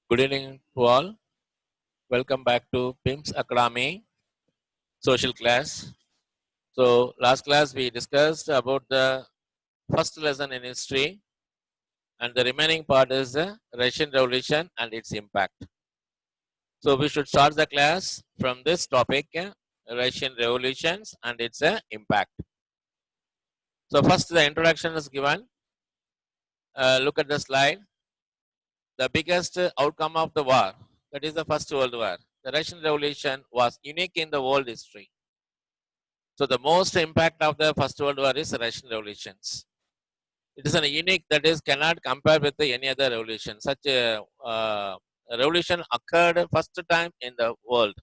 Good evening to all. Welcome back to PIMS Academy social class. So last class we discussed about the first lesson in history, and the remaining part is the Russian Revolution and its impact. So we should start the class from this topic, Russian revolutions and its impact. So first the introduction is given. Look at the slide. The biggest outcome of the war, that is the First World War. The Russian Revolution was unique in the world history. So the most impact of the First World War is Russian revolutions. It is a unique that is cannot compare with any other revolution. Such a revolution occurred first time in the world.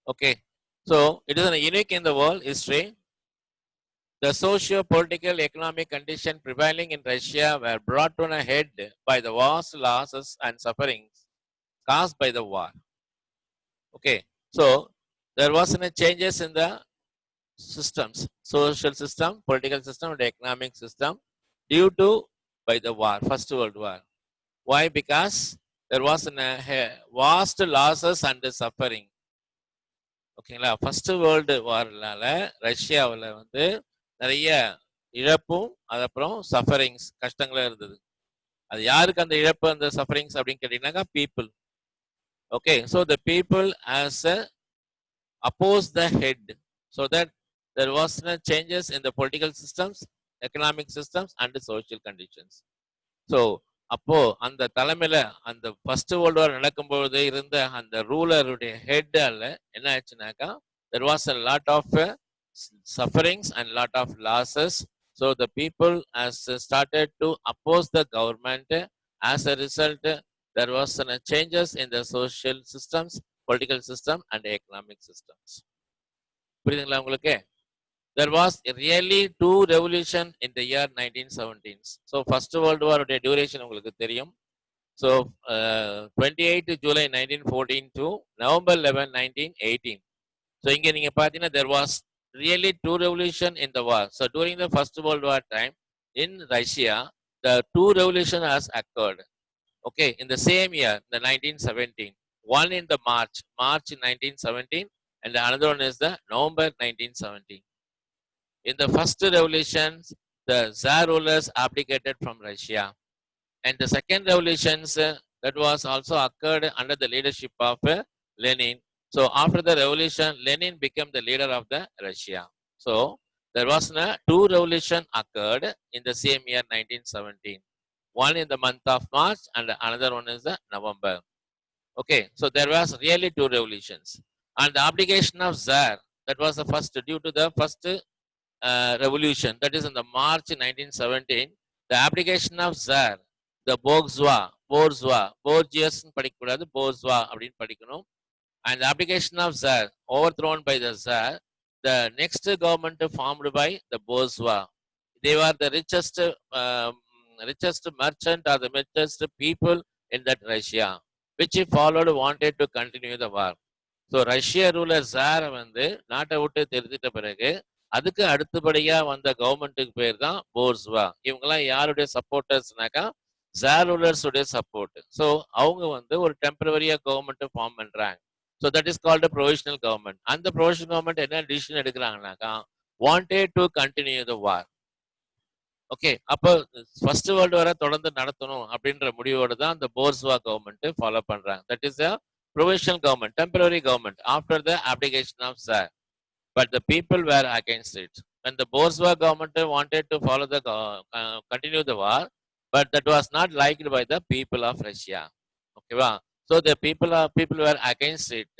Okay, so it is a unique in the world history. The socio-political economic condition prevailing in Russia were brought to a head by the vast losses and sufferings caused by the war. Okay, so there was a changes in the systems, social system, political system, and economic system due to by the war, First World War. Why? Because there was vast losses and suffering. ஓகேங்களா first world வார்னால ரஷ்யாவில் வந்து நிறைய இழப்பும் அதுக்கப்புறம் sufferings கஷ்டங்களும் இருந்தது. அது யாருக்கு அந்த இழப்பு அந்த சஃபரிங்ஸ் அப்படின்னு கேட்டீங்கன்னாக்கா people. Okay, so the people as oppose the head so that there was no changes in the political systems, economic systems and the social conditions. So அப்போ அந்த தலைமையில அந்த ஃபர்ஸ்ட் வேர்ல்டு வார் நடக்கும்போது இருந்த அந்த ரூலருடைய ஹெட்டால என்ன ஆச்சுனாக்கா there was a lot of sufferings and lot of losses. So the people has started to oppose the government. As a result, there was changes in the social systems, political system and economic systems. புரியுதுங்களா உங்களுக்கு? There was really two revolution in the year 1917. So first world war duration உங்களுக்கு தெரியும். So 28 July 1914 to November 11 1918. So இங்க நீங்க பாத்தீங்கன்னா there was really two revolution in the war. So during the first world war time in Russia, the two revolution has occurred. Okay, in the same year, the 1917. One in the March 1917, and the another one is the November 1917. In the first revolution, the Tsar rulers abdicated from Russia. And the second revolutions that was also occurred under the leadership of Lenin. So after the revolution, Lenin became the leader of the Russia. So there was two revolution occurred in the same year 1917. One in the month of March and another one is the November. Okay, so there was really two revolutions. And the abdication of Tsar, that was the first due to the first revolution, that is in the March 1917, the abdication of Tsar, the Borgias படிக்கக்கூடாது, bourgeois அப்படின்னு படிக்கணும். And the abdication of Tsar, overthrown by the Tsar, the next government formed by the bourgeois. They were the richest merchant or the richest people in that Russia, which he followed wanted to continue the war. So ரஷ்ய ruler ஜாரை வந்து நாட்டை விட்டு தெரிஞ்சிட்ட பிறகு அதுக்கு அடுத்தபடியா வந்த கவர்மெண்ட்டுக்கு பேர் தான் போர்ஸ்வா. இவங்கெல்லாம் யாருடைய சப்போர்ட்டர்ஸ்னாக்கா ஜார் ரூலர்ஸ் உடைய சப்போர்ட். ஸோ அவங்க வந்து ஒரு டெம்பரவரியா கவர்மெண்ட் ஃபார்ம் பண்றாங்க. So that is called provisional government. அந்த ப்ரொவிஷனல் கவர்மெண்ட் என்ன டிசிஷன் எடுக்கிறாங்கனாக்கா wanted to continue the war. Okay, அப்போ ஃபர்ஸ்ட் வேர்ல்டு வாரை தொடர்ந்து நடத்தணும் அப்படின்ற முடிவோடு தான் அந்த போர்ஸ்வா கவர்மெண்ட் ஃபாலோ பண்றாங்க. That is provisional government, temporary government after the abdication of Tsar. But the people were against it. When the bourgeois government wanted to follow the continue the war, but that was not liked by the people of Russia. Okay, wow. So the people were against it.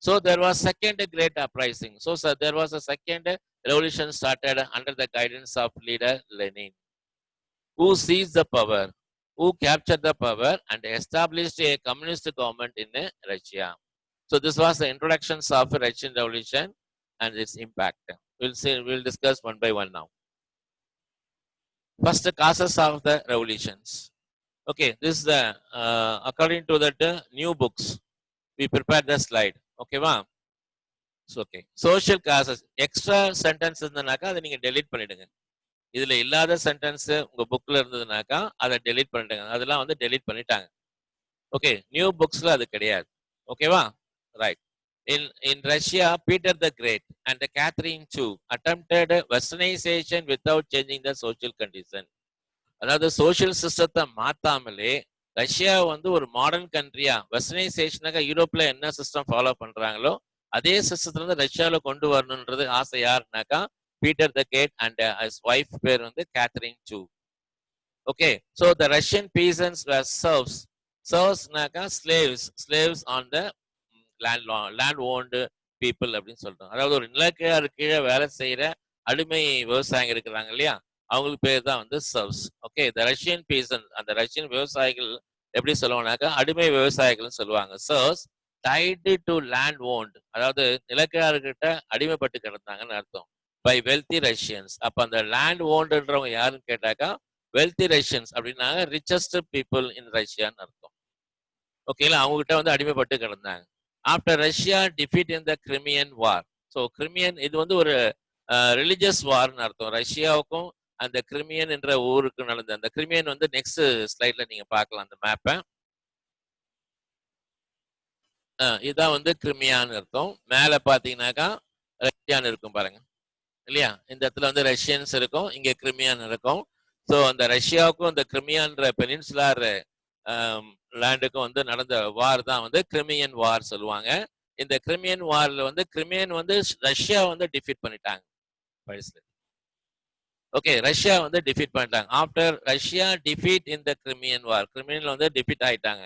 So there was second great uprising. So there was a second revolution started under the guidance of leader Lenin, who seized the power, who captured the power and established a communist government in Russia. So this was the introductions of Russian Revolution and its impact. We'll discuss one by one now. First, the causes of the revolutions. Okay, this is the according to that new books. We prepared the slide. Okay, wow. So okay, social causes. Extra sentence இருந்தனாக்கா அதை நீங்க delete பண்ணிடுங்க. இதுல இல்லாத sentence உங்க புக்ல இருந்ததுனாக்கா அதை delete பண்ணிட்டாங்க. அதெல்லாம் வந்து டெலீட் பண்ணிட்டாங்க. ஓகே, நியூ புக்ஸ்ல அது கிடையாது. ஓகேவா? Right. In Russia, Peter the Great and Catherine II attempted westernization without changing the social condition. அதாவது சோசியல் சிஸ்டத்தை மாத்தாமலே ரஷ்யா வந்து ஒரு மாடர்ன் கண்ட்ரியா வெஸ்டர்னைசேஷனாக யூரோப்ல என்ன சிஸ்டம் ஃபாலோ பண்றாங்களோ அதே சிஸ்டத்துல இருந்து ரஷ்யாவில் கொண்டு வரணுன்றது ஆசை யாருனாக்கா Peter the Great and his wife பேர் வந்து கேத்தரின் சூ. Okay, so the Russian peasants were சர்வ்ஸ்னாக்கா slaves on the land owned people அப்படின்னு சொல்றோம். அதாவது ஒரு நிலக்கீழ கீழே வேலை செய்யற அடிமை விவசாயிங்க இருக்கிறாங்க இல்லையா, அவங்களுக்கு பேர் தான் வந்து serfs. Okay, the Russian peasant, அந்த ரஷ்யன் விவசாயிகள் எப்படி சொல்லுவாங்கனாக்கா அடிமை விவசாயிகள் சொல்லுவாங்க. Serfs tied to land owned, அதாவது நிலக்கிழார்கிட்ட அடிமைப்பட்டு கிடந்தாங்கன்னு அர்த்தம். By wealthy Russians. அப்ப அந்த லேண்ட் ஓன்டுன்றவங்க யாருன்னு கேட்டாக்கா வெல்தி ரஷ்யன்ஸ் அப்படின்னாங்க ரிச்சஸ்ட் பீப்புள் இன் ரஷ்யான்னு அர்த்தம். ஓகேங்களா, அவங்க கிட்ட வந்து அடிமைப்பட்டு கிடந்தாங்க. After Russia defeat in the Crimean war. So Crimean இது வந்து ஒரு ரிலிஜியஸ் வார்னு அர்த்தம். ரஷ்யாவுக்கும் அந்த கிரிமியன் என்ற ஊருக்கு நடந்த அந்த கிரிமியன் வந்து நெக்ஸ்ட் ஸ்லைட்ல நீங்க பார்க்கலாம் அந்த மேப்பை. இதுதான் வந்து கிரிமியான்னு அர்த்தம். மேல பாத்தீங்கன்னாக்கா ரஷ்யான்னு இருக்கும் பாருங்க இல்லையா, இந்த இடத்துல வந்து ரஷ்யன்ஸ் இருக்கும், இங்க கிரிமியான் இருக்கும். ஸோ அந்த ரஷ்யாவுக்கும் அந்த கிரிமியான்ற பெனின்சுலார் லேண்டுக்கும் வந்து நடந்த வார் தான் வந்து கிரிமியன் வார் சொல்லுவாங்க. இந்த கிரிமியன் வார்ல வந்து கிரிமியன் வந்து ரஷ்யா வந்து டிஃபீட் பண்ணிட்டாங்க. ஓகே, ரஷ்யா வந்து டிஃபீட் பண்ணிட்டாங்க. After Russia defeat in the Crimean war, கிரிமியன்ல வந்து டிஃபீட் ஆயிட்டாங்க.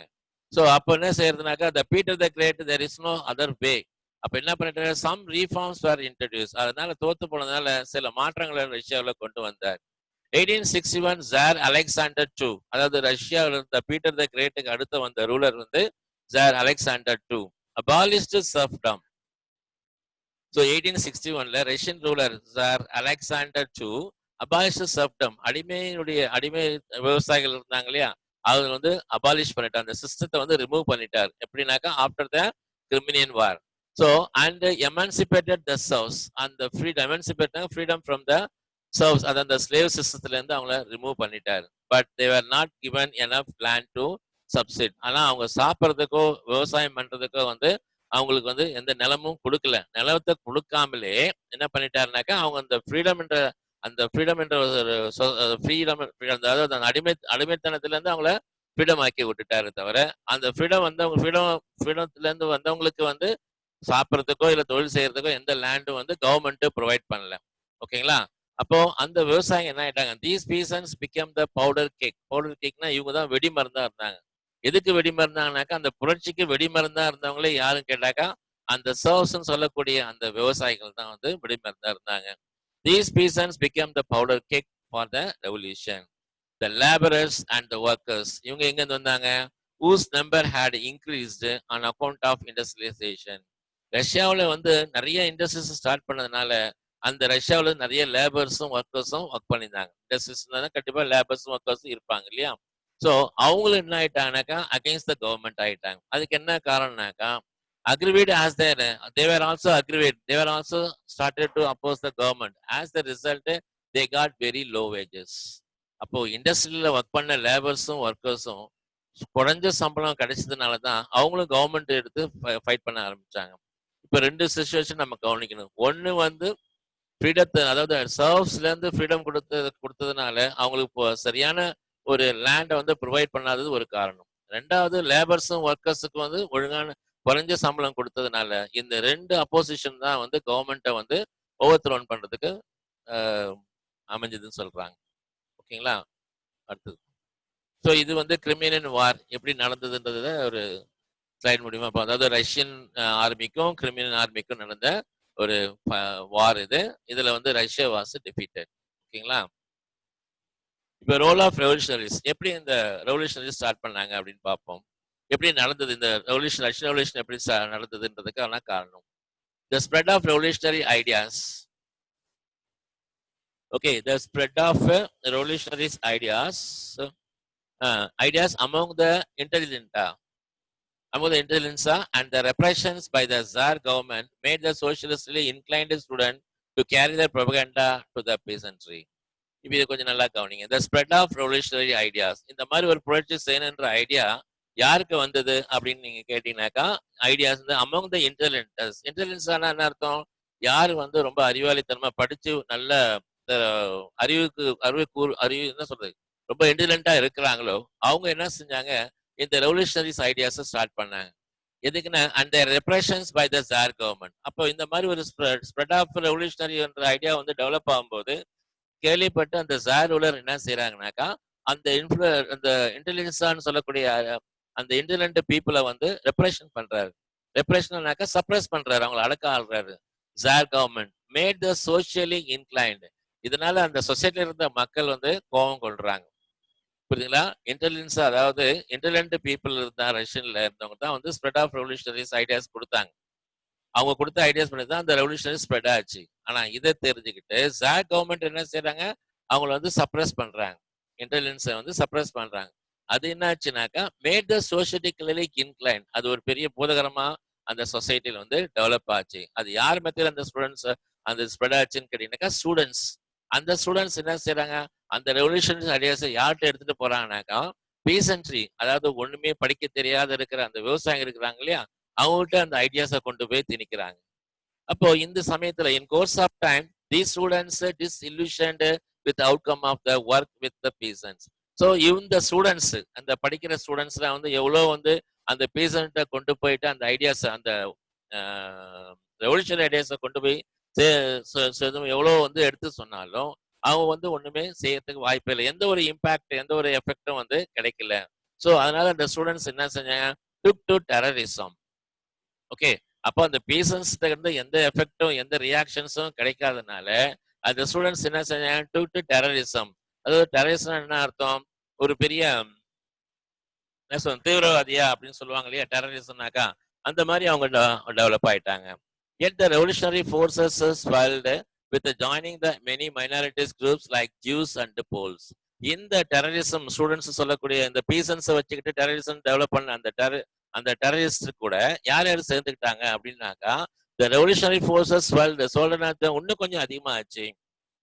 ஸோ அப்போ என்ன செய்யறதுனாக்கா the Peter the Great there is no other way. அப்ப என்ன பண்ணிட்டாங்க, சம் ரீஃபார்ம்ஸ் வேர் இன்ட்ரடியூஸ். அதனால தோத்து போனதுனால சில மாற்றங்களை ரஷ்யாவில் கொண்டு வந்தார். 1861 ஜார் அலெக்சாண்டர் டூ, அதாவது ரஷ்யாவில் இருந்த பீட்டர் த கிரேட்டுக்கு அடுத்து வந்த ரூலர் வந்து tsar Alexander two abolished serfdom. So 1861ல Russian ruler tsar Alexander two abolished serfdom, அடிமை விவசாயிகள் இருந்தாங்க இல்லையா, அவங்க வந்து அபாலிஷ் பண்ணிட்டார், அந்த சிஸ்டத்தை வந்து ரிமூவ் பண்ணிட்டார். எப்படின்னாக்கா after the Crimean war. So and emancipated the serfs, அந்த ஃப்ரீடம் ஃப்ரம் த சர்வ்ஸ், அது அந்த ஸ்லேவ் சிஸ்டத்துல இருந்து அவங்கள ரிமூவ் பண்ணிட்டார். But they are not given enough land to subsist. ஆனா அவங்க சாப்பிட்றதுக்கோ விவசாயம் பண்றதுக்கோ வந்து அவங்களுக்கு வந்து எந்த நிலமும் கொடுக்கல. நிலத்தை கொடுக்காமலே என்ன பண்ணிட்டாருனாக்கா அவங்க அந்த ஃப்ரீடம் என்ற ஒரு ஃப்ரீடம், அதாவது அந்த அடிமைத்தனத்துல இருந்து அவங்கள ஃப்ரீடம் ஆக்கி விட்டுட்டாரு. தவிர அந்த ஃப்ரீடம் வந்து அவங்க ஃப்ரீடத்துல இருந்து வந்தவங்களுக்கு வந்து சாப்பிட்றதுக்கோ இல்ல தொழில் செய்யறதுக்கோ எந்த லேண்டும் வந்து கவர்மெண்ட் ப்ரொவைட் பண்ணல. ஓகேங்களா, அப்போ அந்த விவசாயம் என்ன ஆயிட்டாங்க, these peasants become the powder keg. Powder கேக்னா இவங்க தான் வெடிமருந்தா இருந்தாங்க. எதுக்கு வெடிமருந்தாங்கனாக்கா அந்த புரட்சிக்கு வெடிமருந்தா இருந்தவங்களே யாரும் கேட்டாக்கா அந்த சர்வ்ஸ் சொல்லக்கூடிய அந்த விவசாயிகள் தான் வந்து வெடிமருந்தா இருந்தாங்க. These peasants became the powder cake for the revolution. The laborers and the workers, இவங்க எங்க இருந்து வந்தாங்க, whose number had increased on account of industrialization. ரஷ்யாவில் வந்து நிறைய இண்டஸ்ட்ரீஸ் ஸ்டார்ட் பண்ணதுனால அந்த ரஷ்யாவில் நிறைய லேபர்ஸும் ஒர்க்கர்ஸும் ஒர்க் பண்ணியிருந்தாங்க. இண்டஸ்ட்ரீஸ் கண்டிப்பா லேபர்ஸும் ஒர்க்கர்ஸும் இருப்பாங்க இல்லையா. ஸோ அவங்களும் என்ன ஆயிட்டாங்கனாக்கா அகெயின்ஸ்ட் த கவர்மெண்ட் ஆயிட்டாங்க. அதுக்கு என்ன காரணம்னாக்கா aggrieved as they were also started to oppose the government. As the result, they got very low wages. அப்போ இண்டஸ்ட்ரியில ஒர்க் பண்ண லேபர்ஸும் ஒர்க்கர்ஸும் குறைஞ்ச சம்பளம் கிடைச்சதுனால தான் அவங்களும் கவர்மெண்ட் எடுத்து ஃபைட் பண்ண ஆரம்பிச்சாங்க. இப்போ ரெண்டு சிச்சுவேஷன் நம்ம கவனிக்கணும். ஒன்னு வந்து ஃப்ரீடத்தை, அதாவது சர்வ்ஸ்ல இருந்து ஃப்ரீடம் கொடுத்ததுனால அவங்களுக்கு இப்போ சரியான ஒரு லேண்டை வந்து ப்ரொவைட் பண்ணாதது ஒரு காரணம். ரெண்டாவது லேபர்ஸும் ஒர்க்கர்ஸுக்கும் வந்து ஒழுங்கான குறைஞ்ச சம்பளம் கொடுத்ததுனால இந்த ரெண்டு அப்போசிஷன் தான் வந்து கவர்மெண்ட்டை வந்து ஓவர் த்ரோன் பண்றதுக்கு அமைஞ்சதுன்னு சொல்றாங்க. ஓகேங்களா, அடுத்தது. ஸோ இது வந்து கிரிமினல் வார் எப்படி நடந்ததுன்றத ஒரு ஸ்லைட் மூலியமா பார்ப்போம். அதாவது ரஷ்யன் ஆர்மிக்கும் கிரிமினல் ஆர்மிக்கும் நடந்த ஒரு வார் இது. இதுல வந்து ரஷ்யா வாஸ் டிஃபீட்டட். ஓகேங்களா, இப்போ ரோல் ஆஃப் ரெவல்யூஷனரிஸ், எப்படி இந்த ரெவல்யூஷனரிஸ் ஸ்டார்ட் பண்ணாங்க அப்படின்னு பார்ப்போம். எப்படி நடந்தது இந்த ரெவல்யூஷன், ரஷ்யன் ரெவல்யூஷன் எப்படி நடந்ததுன்றதுக்கான காரணம். The spread of revolutionary ideas. Okay, the spread of revolutionary ideas among the intelligentsia and the repressions by the Tsar government made the socialistly inclined student to carry their propaganda to the peasantry. இப்ப இதை கொஞ்சம் நல்லா கவனிங்க. The spread of revolutionary ideas. இந்த மாதிரி ஒரு புரட்சி செய்யணுன்ற idea யாருக்கு வந்தது அப்படின்னு நீங்க கேட்டீங்கன்னாக்கா, ஐடியாஸ் வந்து அமong த இன்டெலிஜென்டஸ். இன்டெலிஜென்ஸ்னா என்ன அர்த்தம்? யாரு வந்து ரொம்ப அறிவாளித்தனமா படிச்சு நல்ல அறிவு என்ன சொல்றது? ரொம்ப இன்டெலிஜென்ட்டா இருக்கிறாங்களோ, அவங்க என்ன செஞ்சாங்க? இந்த ரெவல்யூஷனரிஸ் ஐடியாஸ ஸ்டார்ட் பண்ணாங்க. எதுக்குன்னா அந்த ரெப்ரஷன்ஸ் பை த ஜார் கவர்மெண்ட். அப்போ இந்த மாதிரி ஒரு ஸ்ப்ரெட் ஆஃப் ரெவல்யூஷனரி என்ற ஐடியா வந்து டெவலப் ஆகும்போது கேள்விப்பட்டு அந்த ஜார் ரூலர் என்ன செய்யறாங்கனாக்கா அந்த அந்த இன்டெலிஜென்ஸான்னு சொல்லக்கூடிய அந்த இன்டெலிஜென்ட் பீப்புளை வந்து ரெப்ரஷன் பண்றாரு. ரெப்ரஷன்னாக்கா சப்ரஸ் பண்றாரு, அவங்களை அடக்க ஆள்றாரு. Tsar government made the socially inclined. இதனால அந்த சொசைட்டில இருந்த மக்கள் வந்து கோபம் கொள்றாங்க. புரியுதுங்களா? இன்டெலிஜென்ஸ் அதாவது இன்டெலிஜென்ட் பீப்புள் இருந்தா ரஷ்யன்ல இருந்தவங்க தான் வந்து ஸ்ப்ரெட் ஆஃப் ரெவல்யூஷனரிஸ் ஐடியாஸ் கொடுத்தாங்க. அவங்க கொடுத்த ஐடியாஸ் பண்ணி தான் அந்த ரெவல்யூஷனரி ஸ்ப்ரெட் ஆச்சு. ஆனா இதை தெரிஞ்சுக்கிட்டு ஜாக் கவர்மெண்ட் என்ன செய்யறாங்க? அவங்கள வந்து சப்ரஸ் பண்றாங்க. இன்டெலிஜென்ஸை வந்து சப்ரஸ் பண்றாங்க. அது என்ன ஆச்சுனாக்கா மேட் த சோசியலிக்கலி இன்க்ளைன். அது ஒரு பெரிய பூதகரமா அந்த சொசைட்டில வந்து டெவலப் ஆச்சு. அது யார் மத்தியில் அந்த ஸ்டூடெண்ட்ஸ் அந்த ஸ்ப்ரெட் ஆச்சுன்னு கேட்டீங்கன்னாக்கா ஸ்டூடெண்ட்ஸ். அந்த ஸ்டூடெண்ட்ஸ் என்ன செய்யறாங்க? அந்த ரெவல்யூஷனரி ஐடியாஸை யார்கிட்ட எடுத்துட்டு போறாங்கனாக்கா பீசன்ட்ரி, அதாவது ஒண்ணுமே படிக்க தெரியாத இருக்கிற அந்த விவசாயிகள் இருக்கிறாங்க இல்லையா, அவங்கள்ட்ட அந்த ஐடியாஸை கொண்டு போய் திணிக்கிறாங்க. அப்போ இந்த சமயத்துல in course of time these students disillusioned with the outcome of the work with the peasants. So இந்த ஸ்டூடெண்ட்ஸ் அந்த படிக்கிற ஸ்டூடெண்ட்ஸ்ல வந்து எவ்வளோ வந்து அந்த பீசண்ட்டை கொண்டு போயிட்டு அந்த ஐடியாஸ் அந்த ரெவல்யூஷனரி ஐடியாஸை கொண்டு போய் எவ்வளோ வந்து எடுத்து சொன்னாலும் அவங்க வந்து ஒண்ணுமே செய்யறதுக்கு வாய்ப்பு இல்லை. எந்த ஒரு இம்பாக்ட் எந்த ஒரு எஃபெக்டும் வந்து கிடைக்கல. ஸோ அதனால அந்த ஸ்டூடெண்ட்ஸ் என்ன செஞ்சாங்க? டுக் டு டெரரிசம். ஓகே. அப்போ அந்த பீசன்ஸ்ல இருந்து எந்த எஃபெக்டும் எந்த ரியாக்ஷன்ஸும் கிடைக்காதனால அந்த ஸ்டூடெண்ட்ஸ் என்ன செஞ்சாங்க? To terrorism. அதாவது டெரரிசம் என்ன அர்த்தம்? ஒரு பெரிய என்ன சொல்ல தீவிரவாதியா அப்படின்னு சொல்லுவாங்க இல்லையா டெரரிசம்னாக்கா, அந்த மாதிரி அவங்க டெவலப் ஆயிட்டாங்க. Yet the revolutionary forces swelled with the joining the many minorities groups like Jews and Poles. இந்த டெரரிசம் ஸ்டூடெண்ட்ஸ் சொல்லக்கூடிய இந்த பீசன்ஸை வச்சுக்கிட்டு டெரரிசம் டெவலப் பண்ண அந்த டெரரிஸ்ட் கூட யார் யார் சேர்ந்துக்கிட்டாங்க அப்படின்னாக்கா the revolutionary forces swelled சோழநாத்த இன்னும் கொஞ்சம் அதிகமாச்சு.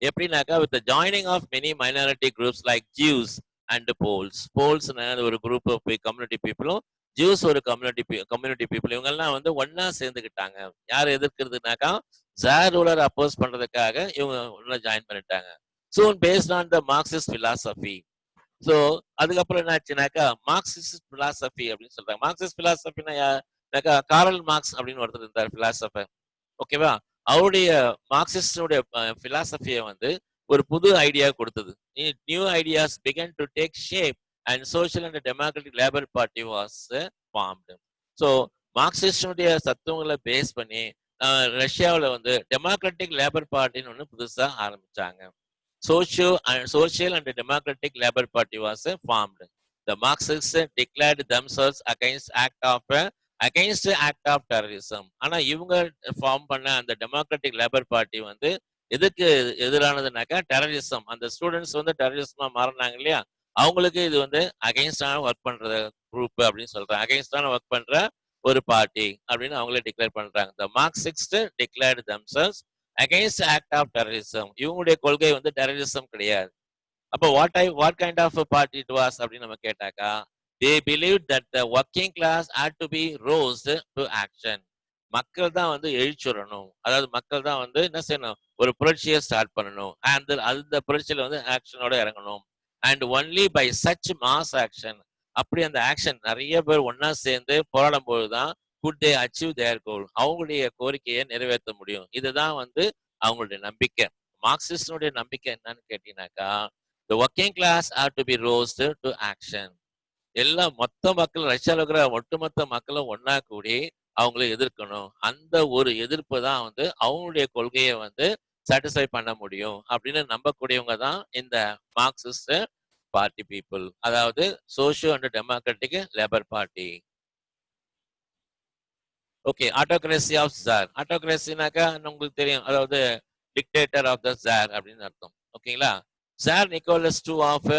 எப்படின்னாக்கா with the joining of many minority groups like Jews and Poles. Poles ஒரு குரூப் ஆஃப் கம்யூனிட்டி பீப்புளும் ஜூஸ் ஒரு கம்யூனிட்டி பீப்புள் இவங்கெல்லாம் வந்து ஒன்னா சேர்ந்துக்கிட்டாங்க. யார் எதிர்க்கிறதுனாக்கா ஜார் ரூலர் அப்போஸ் பண்றதுக்காக இவங்க உள்ள ஜாயின் பண்ணிட்டாங்க. Soon based on the Marxist philosophy. So அதுக்கப்புறம் என்ன ஆச்சுனாக்கா மார்க்சிஸ்ட் பிலாசபி அப்படின்னு சொல்றாங்க. மார்க்சிஸ்ட் பிலாசபின்னா காரல் மார்க்ஸ் அப்படின்னு ஒருத்தர் இருந்தார் பிலாசபர். ஓகேவா? அவருடைய மார்க்சிஸ்டுடைய பிலாசபியை வந்து ஒரு புது ஐடியா கொடுத்தது. New ideas began to take shape and social and democratic labour party was formed. So மார்க்சிஸ்டுடைய தத்துவங்களை பேஸ் பண்ணி ரஷ்யாவில் வந்து டெமோக்ராட்டிக் லேபர் பார்ட்டின்னு ஒன்று புதுசாக ஆரம்பிச்சாங்க. Social and Democratic Labour Party was formed. The Marxists declared themselves against act of terrorism. ஆனா இவங்க ஃபார்ம் பண்ண அந்த டெமோக்ராட்டிக் லேபர் பார்ட்டி வந்து எதுக்கு எதிரானதுனாக்கா டெரரிசம். அந்த ஸ்டூடெண்ட்ஸ் வந்து டெரரிசமா மாறினாங்க இல்லையா, அவங்களுக்கு இது வந்து அகைன்ஸ்டான ஒர்க் பண்ற குரூப் அப்படின்னு சொல்றாங்க. அகைன்ஸ்டான ஒர்க் பண்ற ஒரு பார்ட்டி அப்படின்னு அவங்களே டிக்ளேர் பண்றாங்க. The Marxists declared themselves against act of terrorism. இவங்களுடைய கொள்கை வந்து டெரரிசம் கிடையாது. அப்போ what kind of party it was அப்படின்னு நம்ம கேட்டாக்கா they believed that the working class had to be roused to action. மக்கள் தான் வந்து எழுச்சுறணும், அதாவது மக்கள் தான் வந்து என்ன செய்யணும், ஒரு புரட்சியை ஸ்டார்ட் பண்ணணும், அந்த புரட்சியில வந்து ஆக்ஷனோட இறங்கணும். And only by such mass action, அப்படி அந்த ஆக்ஷன் நிறைய பேர் ஒன்னா சேர்ந்து போராடும் போதுதான் could they achieve their goal, அவங்களுடைய கோரிக்கையை நிறைவேற்ற முடியும். இதுதான் வந்து அவங்களுடைய நம்பிக்கை. மார்க்சிஸ்டுடைய நம்பிக்கை என்னன்னு கேட்டீங்கன்னாக்கா the working class have to be roused to action. எல்லாம் மொத்த மக்கள் ரஷ்யாவில் இருக்கிற ஒட்டுமொத்த மக்களும் ஒன்னா கூடி அவங்கள எதிர்க்கணும். அந்த ஒரு எதிர்ப்பு தான் வந்து அவங்களுடைய கொள்கையை வந்து சாட்டிஸ்ஃபை பண்ண முடியும் அப்படின்னு நம்பக்கூடியவங்க தான் இந்த மார்க்சிஸ்ட் பார்ட்டி பீப்புள், அதாவது socio and democratic labour party. Okay. Autocracy of tsar. ஆட்டோகிரசினாக்கா உங்களுக்கு தெரியும், அதாவது டிக்டேட்டர் ஆஃப் த ஜார் அப்படின்னு அர்த்தம். ஓகேங்களா? Tsar Nicholas two of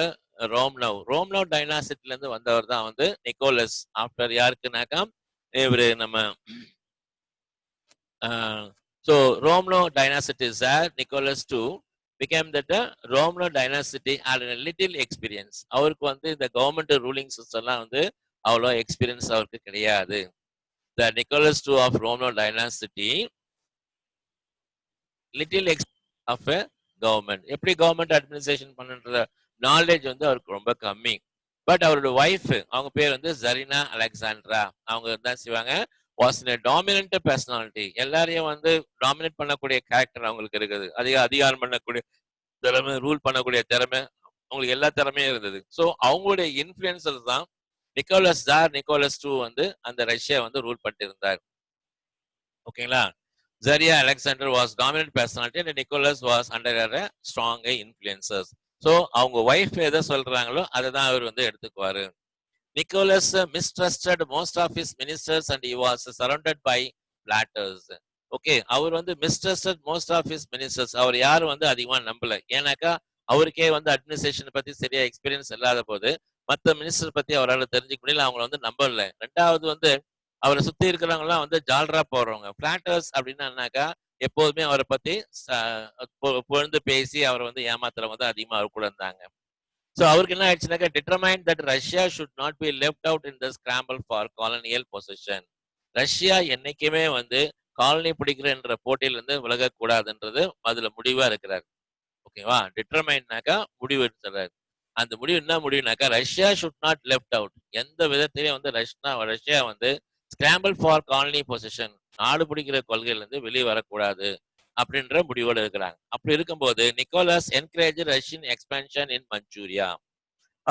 Romanov டைனாசிட்டில இருந்து வந்தவர் தான் வந்து நிக்கோலஸ். ஆஃப்டர் யாருக்குனாக்கா இவரு நம்ம so Romanov dynasty tsar Nicholas two became that Roman dynasty had a little experience. அவருக்கு வந்து இந்த கவர்மெண்ட் ரூலிங் சிஸ்டம்லாம் வந்து அவ்வளோ எக்ஸ்பீரியன்ஸ் அவருக்கு கிடையாது. The Nicholas II of Roman dynasty little experience of a government. எப்படி கவர்மெண்ட் அட்மினிஸ்ட்ரேஷன் பண்ணுன்ற நாலேஜ் வந்து அவருக்கு ரொம்ப கம்மி. பட் அவரோட ஒய்ஃப், அவங்க பேர் வந்து ஜரினா அலெக்சாண்ட்ரா, அவங்க தான் செய்வாங்க, வாஸ் a dominant personality. எல்லாரையும் வந்து டாமினேட் பண்ணக்கூடிய கேரக்டர் அவங்களுக்கு இருக்குது. அதிகாரம் பண்ணக்கூடிய திறமை, ரூல் பண்ணக்கூடிய திறமை, அவங்களுக்கு எல்லா திறமையும் இருந்தது. ஸோ அவங்களுடைய இன்ஃபுளுசல் தான் நிக்கோலஸ் டூ வந்து அந்த ரஷ்யா வந்து ரூல் பண்ணிட்டு இருந்தார். ஓகேங்களா? Zaria Alexander was dominant personality and Nicholas was under a strong influences. So அவங்க ஒய்ஃப் எதை சொல்றாங்களோ அதை தான் அவர் வந்து எடுத்துக்குவாரு. Nicholas mistrusted most of his ministers and he was surrounded by flatters. Okay, அவர் வந்து mistrusted most of his ministers. அவர் யாரும் வந்து அதிகமா நம்பல. ஏன்னாக்கா அவருக்கே வந்து அட்மினிஸ்ட்ரேஷன் பத்தி சரியா எக்ஸ்பீரியன்ஸ் இல்லாத போது மற்ற மினிஸ்டர் பத்தி அவரால் தெரிஞ்சுக்க முடியல, அவங்கள வந்து நம்பல. ரெண்டாவது வந்து அவரை சுத்தி இருக்கிறவங்கலாம் வந்து ஜால்ரா போடுறவங்க. பிளாட்டர்ஸ் அப்படின்னாக்கா எப்போதுமே அவரை பத்தி புகழ்ந்து பேசி அவரை வந்து ஏமாத்துறவங்க தான் அதிகமா அவர் கூட இருந்தாங்க. ஸோ அவருக்கு என்ன ஆயிடுச்சுனாக்கா, determine that Russia should not be left out in the scramble for colonial position. Russia என்னைக்குமே வந்து காலனி பிடிக்கிறன்ற போட்டியில இருந்து விலகக்கூடாதுன்றது அதுல முடிவா இருக்கிறார். ஓகேவா? டிட்டர்மைன்னாக்கா முடிவு எடுத்துறாரு. அந்த முடிவு என்ன முடிவுனாக்கா, Russia should not left out. எந்த விதத்திலையும் வந்து ரஷ்யா வந்து ஸ்கிராம்பிள் ஃபார் காலனி பொசிஷன், நாடு பிடிக்கிற கொள்கையில இருந்து வெளியே வரக்கூடாது அப்படின்ற முடிவோடு இருக்கிறாங்க. அப்படி இருக்கும்போது நிக்கோலஸ் என்கரேஜ் ரஷ்யன் எக்ஸ்பான்ஷன் இன் மஞ்சூரியா.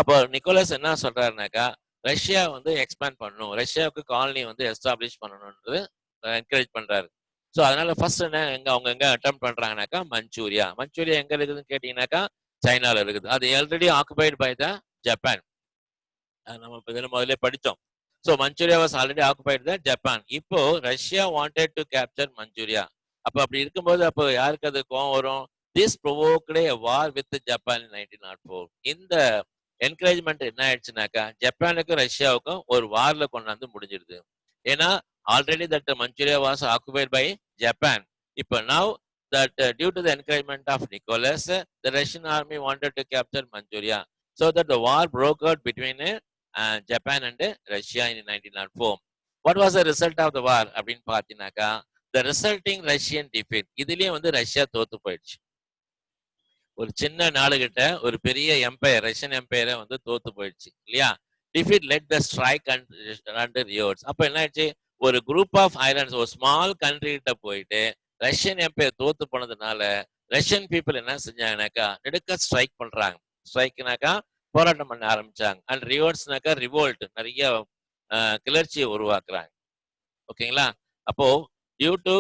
அப்போ நிக்கோலஸ் என்ன சொல்றாருனாக்கா, ரஷ்யா வந்து எக்ஸ்பேண்ட் பண்ணணும், ரஷ்யாவுக்கு காலனி வந்து எஸ்டாப்ளிஷ் பண்ணணும்ன்றது என்கரேஜ் பண்றாரு. ஸோ அதனால ஃபர்ஸ்ட் என்ன அவங்க எங்க அட்டம் பண்றாங்கனாக்கா மஞ்சூரியா. மஞ்சூரியா எங்க இருக்குதுன்னு கேட்டீங்கன்னாக்கா சைனால இருக்குது. அது already occupied by the Japan. நம்ம முதல்ல படித்தோம். So Manchuria was already occupied the Japan. இப்போ Russia wanted to capture Manchuria. அப்போ அப்படி இருக்கும்போது அப்போ யாருக்கு அது கோவம் வரும்? This provoked a war with Japan in 1904. இந்த என்கரேஜ்மெண்ட் என்ன ஆயிடுச்சுனாக்கா, ஜப்பானுக்கும் ரஷ்யாவுக்கும் ஒரு வார்ல கொண்டாந்து முடிஞ்சிடுது. ஏன்னா already that Manchuria was occupied by Japan. இப்போ now that due to the encouragement of Nicholas, the Russian army wanted to capture Manchuria. So that the war broke out between Japan and Russia in 1904. What was the result of the war? அப்படின்னு பார்த்தீங்கன்னாக்கா, the resulting Russian defeat. இதுலயே வந்து Russia தோத்து போயிடுச்சு. ஒரு சின்ன நாடுகிட்ட ஒரு பெரிய எம்பையர், ரஷ்யன் எம்பையரை வந்து தோத்து போயிடுச்சு இல்லையா? Defeat led the strike and riots. அப்போ என்ன ஆயிடுச்சு, ஒரு குரூப் ஆஃப் ஐலாண்ட்ஸ், ஒரு ஸ்மால் கண்ட்ரி கிட்ட போயிட்டு ரஷ்யன் எம்பையர் தோத்து போனதுனால ரஷ்யன் பீப்புள் என்ன செஞ்சாங்கனாக்கா நெடுக்க ஸ்ட்ரைக் பண்றாங்க. ஸ்ட்ரைக்னாக்கா போராட்டம் பண்ண ஆரம்பிச்சாங்க. அண்ட் ரிவோல்ட்ஸ்னாக்கா ரிவோல்ட், நிறைய கிளர்ச்சியை உருவாக்குறாங்க. ஓகேங்களா? அப்போ due to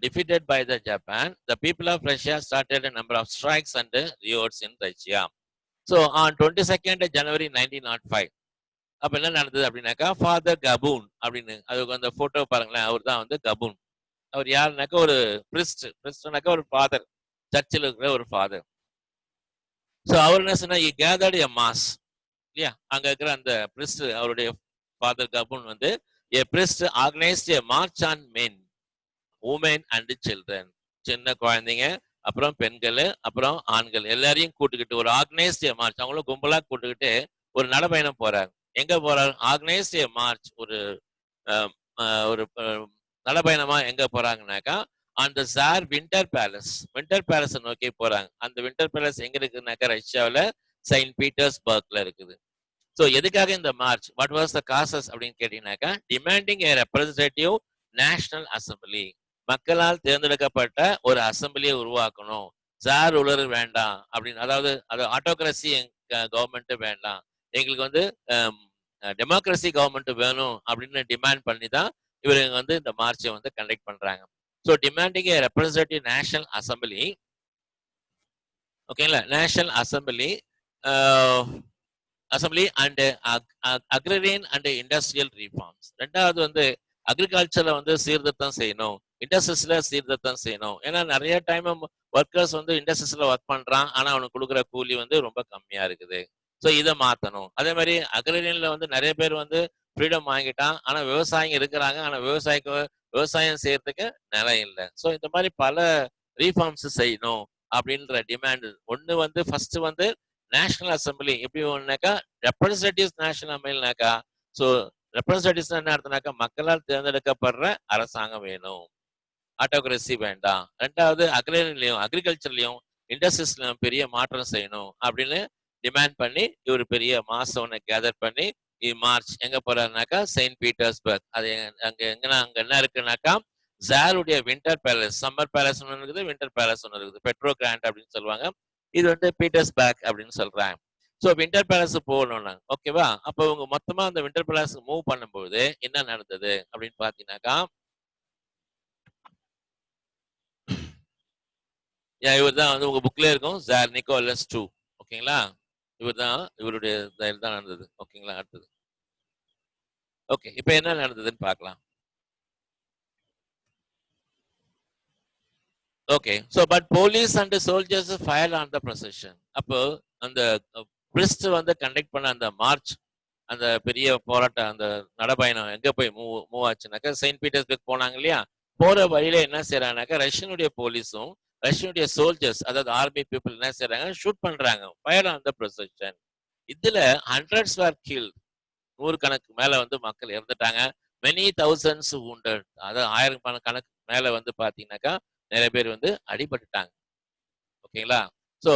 defeated by the Japan, the people of Russia started a number of strikes and riots in Russia. So on 22nd January 1905, அப்ப என்ன நடந்தது அப்படின்னாக்கா, ஃபாதர் கபூன் அப்படின்னு, அதுக்கு அந்த போட்டோ பாருங்களேன், அவர் தான் வந்து கபூன். அவர் யாருனாக்கா ஒரு பிரிஸ்ட்னாக்கா ஒரு ஃபாதர், சர்ச்சில் இருக்கிற ஒரு ஃபாதர். ஸோ அவர் என்ன சொன்னா, கேதர்ட் எ மாஸ் இல்லையா? அங்க இருக்கிற அந்த பிரிஸ்ட், அவருடைய ஃபாதர் கபூன் வந்து a priest organized a march on men, women and children. சின்ன குழந்தைங்க, அப்புறம் பெண்கள், அப்புறம் ஆண்கள் எல்லாரையும் கூட்டுக்கிட்டு ஒரு ஆர்கனைஸ்ட் ஏ மார்ச், அவங்களும் கும்பலா கூட்டுக்கிட்டு ஒரு நடைபயணம் போறாரு. எங்க போறாரு? ஆர்கனைஸ்ட் ஏ மார்ச், ஒரு நடைபயணமா எங்க போறாங்கன்னாக்கா அந்த ஜார் வின்டர் பேலஸ் நோக்கி போறாங்க. அந்த வின்டர் பேலஸ் எங்க இருக்குன்னாக்கா ரஷ்யாவில் செயின்ட் பீட்டர்ஸ்பர்க்ல இருக்குது. ஸோ எதுக்காக இந்த March? What was the causes அப்படின்னு கேட்டீங்கன்னாக்கா, டிமாண்டிங் ஏ ரெப்ரஸன்டேட்டிவ் நேஷனல் அசம்பிளி, மக்களால் தேர்ந்தெடுக்கப்பட்ட ஒரு அசம்பிளியை உருவாக்கணும், ஜார் உலர் வேண்டாம் அப்படின்னு, அதாவது அது ஆட்டோகிரசி கவர்மெண்ட் வேண்டாம், எங்களுக்கு வந்து டெமோக்ரஸி கவர்மெண்ட் வேணும் அப்படின்னு டிமாண்ட் பண்ணி தான் இவங்க வந்து இந்த மார்ச்சை வந்து கண்டக்ட் பண்றாங்க. ஸோ டிமாண்டிங் ஏ ரெப்ரஸன்டேட்டிவ் நேஷனல் அசம்பிளி. ஓகேங்களா? National assembly and agrarian and industrial reforms. ரெண்டாவது வந்து அக்ரிகல்ச்சர்ல வந்து சீர்திருத்தம் செய்யணும், இண்டஸ்ட்ரீஸ்ல சீர்திருத்தம் செய்யணும். ஏன்னா நிறைய டைம் ஒர்க்கர்ஸ் வந்து இண்டஸ்ட்ரீஸ்ல ஒர்க் பண்றான், ஆனா அவனுக்கு கொடுக்குற கூலி வந்து ரொம்ப கம்மியா இருக்குது. ஸோ இதை மாத்தணும். அதே மாதிரி அக்ரேரியன்ல வந்து நிறைய பேர் வந்து ஃப்ரீடம் வாங்கிட்டான், ஆனா விவசாயிங்க இருக்கிறாங்க, ஆனா விவசாயம் செய்யறதுக்கு நிலம் இல்லை. ஸோ இந்த மாதிரி பல ரீஃபார்ம்ஸ் செய்யணும் அப்படின்ற டிமாண்ட் ஒன்று வந்து ஃபர்ஸ்ட் வந்து நேஷனல் அசம்பிளி எப்படி ஒன்றுனாக்கா ரெப்ரஸன்டேட்டிவ்ஸ் நேஷனல் அசம்பிளினாக்கா ஸோ ரெப்ரஸன்டேட்டிவ்ஸ் என்ன அர்த்தம்னாக்கா மக்களால் தேர்ந்தெடுக்கப்படுற அரசாங்கம் வேணும், ஆட்டோகிரசி வேண்டாம். ரெண்டாவது அக்ரிகல்ச்சர்லயும் இண்டஸ்ட்ரீஸ்லயும் பெரிய மாற்றம் செய்யணும் அப்படின்னு டிமாண்ட் பண்ணி இவர் பெரிய மாசம் ஒன்று கேதர் பண்ணி மார்ச் எங்க போறாருனாக்கா செயின்ட் பீட்டர்ஸ்பர்க். அது அங்க எங்கன்னா அங்க என்ன இருக்குனாக்கா ஜாருடைய வின்டர் பேலஸ், சம்மர் பேலஸ் ஒன்று இருக்குது, வின்டர் பேலஸ் ஒன்று இருக்குது, பெட்ரோ கிராண்ட் அப்படின்னு சொல்லுவாங்க. இது வந்து பீட்டர்ஸ்பர்க் அப்படின்னு சொல்றாங்க. ஸோ வின்டர் பேலஸ் போகணும்னா ஓகேவா. அப்போ இவங்க மொத்தமா அந்த வின்டர் பேலஸ் மூவ் பண்ணும்போது என்ன நடந்தது அப்படின்னு பாத்தீங்கன்னாக்கா இவர் தான் வந்து உங்க புக்ல இருக்கும் ஜார் நிக்கோலஸ் டூ. ஓகேங்களா, இவர் தான் இவருடைய தான் நடந்தது. ஓகேங்களா, அடுத்தது ஓகே இப்போ என்ன நடந்ததுன்னு பார்க்கலாம். Okay so but police and soldiers fire on the procession. அப்போ அந்த பிரிஸ்ட் வந்து கண்டக்ட் பண்ண அந்த மார்ச், அந்த பெரிய போராட்டம், அந்த நடைபயணம் எங்க போய் மூவ் ஆச்சுனாக்கா செயின்ட் பீட்டர்ஸ்பர்க் போனாங்க இல்லையா. போற வழியில என்ன செய்யறாங்கனாக்கா ரஷ்யனுடைய போலீஸும் ரஷ்யனுடைய சோல்ஜர்ஸ் அதாவது ஆர்மி பீப்புள் என்ன செய்யறாங்க, ஷூட் பண்றாங்க, ஃபயர் ஆன் த ப்ரொசஷன். இதுல ஹண்ட்ரட்ஸ் ஆர் கில்ட், நூறுக்கணக்கு மேல வந்து மக்கள் இறந்துட்டாங்க. மெனி தௌசண்ட்ஸ் wounded, அதாவது ஆயிரம் கணக்கு மேல வந்து பாத்தீங்கன்னாக்கா நிறைய பேர் வந்து அடிபட்டுட்டாங்க. ஓகேங்களா. So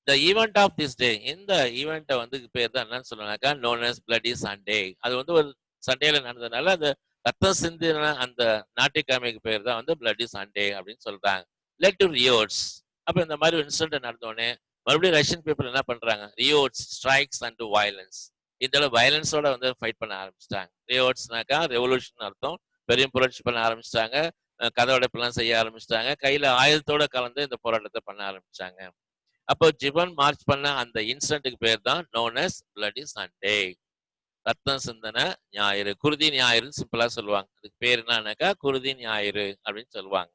the event of this day, இந்த ஈவெண்ட்டை வந்து பேர் தான் என்னன்னு சொல்லுவாங்கக்கா நோன் அஸ் பிளட்டி சண்டே. அது வந்து ஒரு சண்டேல நடந்ததுனால அந்த ரத்தம் சிந்தின அந்த ஞாயிற்றுக்கிழமைக்கு பேர் தான் வந்து பிளட்டி சண்டே அப்படின்னு சொல்றாங்க. Led to riots. அப்போ இந்த மாதிரி இன்சிடென்ட் நடந்தோடனே மறுபடியும் ரஷ்யன் பீப்புள் என்ன பண்றாங்க, ரியோட்ஸ் ஸ்ட்ரைக்ஸ் அண்ட் வயலன்ஸ். இந்த வயலன்ஸோட வந்து ஃபைட் பண்ண ஆரம்பிச்சிட்டாங்க. ரியோட்ஸ்னாக்கா ரெவல்யூஷன் அர்த்தம், பெரிய புரட்சி பண்ண ஆரம்பிச்சிட்டாங்க, கதவடைப்பெல்லாம் செய்ய ஆரம்பிச்சிட்டாங்க, கையில ஆயுதத்தோட கலந்து இந்த போராட்டத்தை பண்ண ஆரம்பிச்சாங்க. அப்போ ஜிபன் மார்ச் பண்ண அந்த இன்சிடென்ட்டுக்கு பேர் தான் நோன் அஸ் பிளட்டி சண்டே, ரத்தம் சிந்தன ஞாயிறு, குருதி ஞாயிறுன்னு சிம்பிளா சொல்லுவாங்க. அதுக்கு பேர் என்னன்னாக்கா குருதி ஞாயிறு அப்படின்னு சொல்லுவாங்க.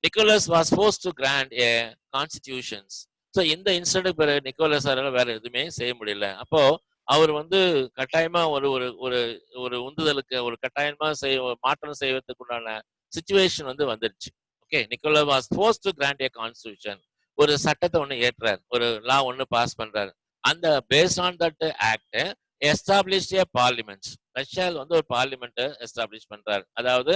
Nicholas was forced to grant a constitutions. So இந்த இன்சிடென்ட் பிறகு நிக்கோலஸ் வேற எதுவுமே செய்ய முடியல. அப்போ அவர் வந்து கட்டாயமா ஒரு ஒரு ஒரு ஒரு உந்துதலுக்கு ஒரு கட்டாயமா மாற்றம் செய்வதற்கு உண்டான சுச்சுவேஷன் வந்து வந்துருச்சு. Okay, Nicola was forced to grant a constitution, ஒரு சட்டத்தை ஒன்று ஏற்றார், ஒரு லா ஒன்று பாஸ் பண்றாரு. அந்த based on that act establish A parliament. ரஷ்யாவில் வந்து ஒரு பார்லிமெண்ட் எஸ்டாப்ளிஷ் பண்றாரு. அதாவது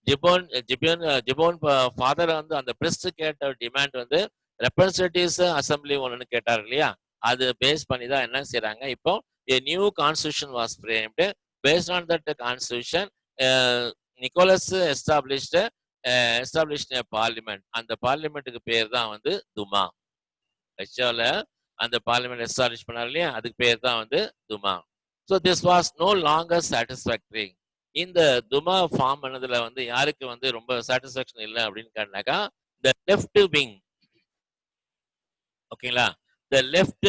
ஜிபோன் ஜிபியன் ஜிபோன் ஃபாதர் வந்து அந்த பிரஸ்ட் கேட்ட டிமாண்ட் வந்து ரெப்ரஸன்டேட்டிவ்ஸ் அசம்பிளி ஒன்றுன்னு கேட்டார் இல்லையா, அது பேஸ் பண்ணி தான் என்ன செய்யறாங்க, இப்போ a new constitution was framed. Based on that constitution, Nicholas established a parliament. அந்த பார்லிமெண்ட்டுக்கு பேர் தான் வந்து துமா. ரஷ்யாவில் அந்த பார்லிமெண்ட் எஸ்டாப்ளிஷ் பண்ணார் இல்லையா, அதுக்கு பேர் தான் வந்து Duma. So this was no longer satisfactory. இந்த துமா ஃபார்ம் பண்ணதுல வந்து யாருக்கு வந்து ரொம்ப சாட்டிஸ்ஃபேக்ஷன் இல்லை அப்படின்னு கேட்டாக்கா த லெஃப்ட் விங். ஓகேங்களா, the left